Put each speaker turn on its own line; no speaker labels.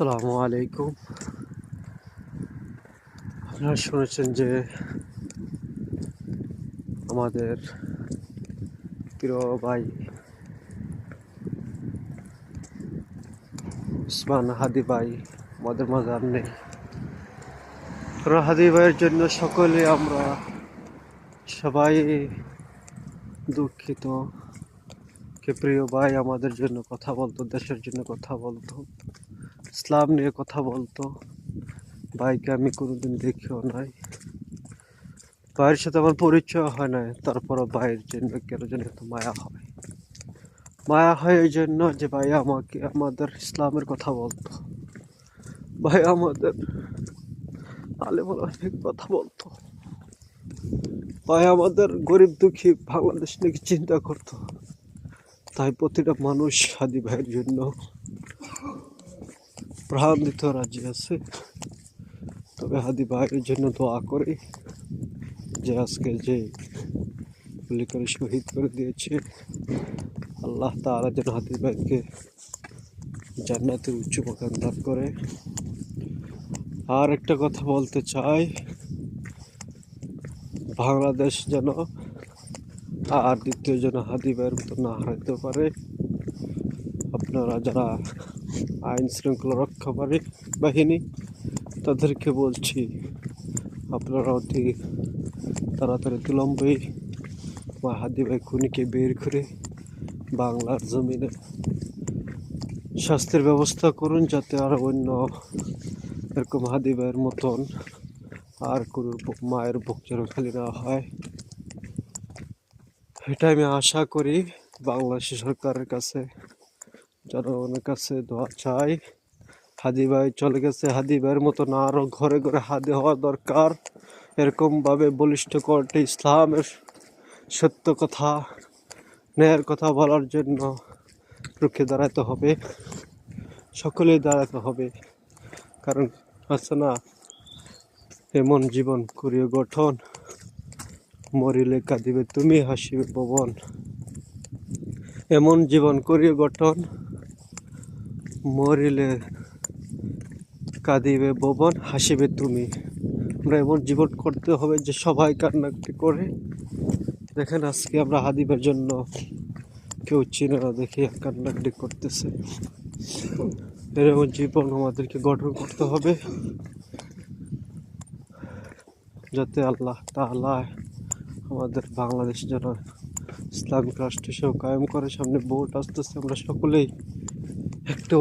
আসসালামু আলাইকুম। আপনারা শুনেছেন যে আমাদের প্রিয় ভাই উসমান হাদি ভাই আমাদের মাঝে আর নেই। হাদি ভাইয়ের জন্য সকলে আমরা সবাই দুঃখিত। কে প্রিয় ভাই আমাদের জন্য কথা বলতো, দেশের জন্য কথা বলতো, ইসলাম নিয়ে কথা বলতো। ভাইকে আমি কোনোদিন দেখিও নাই, ভাইয়ের সাথে আমার পরিচয় হয় নাই, তারপরও ভাইয়ের জন্য কেন যেন এত মায়া হয় এই জন্য যে ভাই আমাকে আমাদের ইসলামের কথা বলতো, ভাই আমাদের আলেমুল আমাদের কথা বলতো, ভাই আমাদের গরিব দুঃখী বাংলাদেশ নিয়ে চিন্তা করতো। তাই প্রতিটা মানুষ হাদি ভাইয়ের জন্য প্রাণ দিতে রাজি আছে। তবে হাদি ভাইয়ের জন্য দোয়া করি যে আজকে যে গুলি করে শহীদ করে দিয়েছে, আল্লাহ তাআলা যেন হাদি ভাইকে জান্নাতের উচ্চ মাকাম দান করে। আর একটা কথা বলতে চাই, বাংলাদেশ যেন আর দ্বিতীয় যেন হাদি ভাইয়ের মতো না হারাতে পারে। আপনারা যারা আইন শৃঙ্খলা রক্ষাকারী বাহিনী, তাদেরকে বলছি আপনারা অতি তাড়াতাড়ি বিলম্বে হাদি ভাই খুনিকে বের করে বাংলার জমিনে শাস্তির ব্যবস্থা করুন, যাতে আর অন্য এরকম হাদি ভাইয়ের মতন আর কোনো মায়ের বুক যেন খালি না হয়। এটা আমি আশা করি। বাংলাদেশ সরকারের কাছে, জনগণের কাছে দোয়া চাই। হাদি ভাই চলে গেছে, হাদি ভাইয়ের মতো না আরো ঘরে ঘরে হাদি হওয়া দরকার। এরকম ভাবে বলিষ্ঠ করতে ইসলামের সত্য কথা, ন্যায়ের কথা বলার জন্য রুখে দাঁড়াতে হবে, সকলেই দাঁড়াতে হবে। কারণ আছে না, এমন জীবন করিও গঠন, মরিলে কাঁদিবে তুমি হাসিবে ভুবন। এমন জীবন করিও গঠন, মরিলে কাঁদিবে ভুবন, হাসিবে তুমি। আমরা এমন জীবন করতে হবে যে সবাই কান্নাকাটি করে। দেখেন আজকে আমরা হাদি ভাইয়ের জন্য কেউ চিনে না দেখে কান্নাকাটি করতেছে। এরকম জীবন আমাদেরকে গঠন করতে হবে, যাতে আল্লাহ তাআলা আমাদের বাংলাদেশ যেন ইসলামিক রাষ্ট্র হিসেবে কায়েম করে। সামনে ভোট আসতেছে, আমরা সকলেই একটা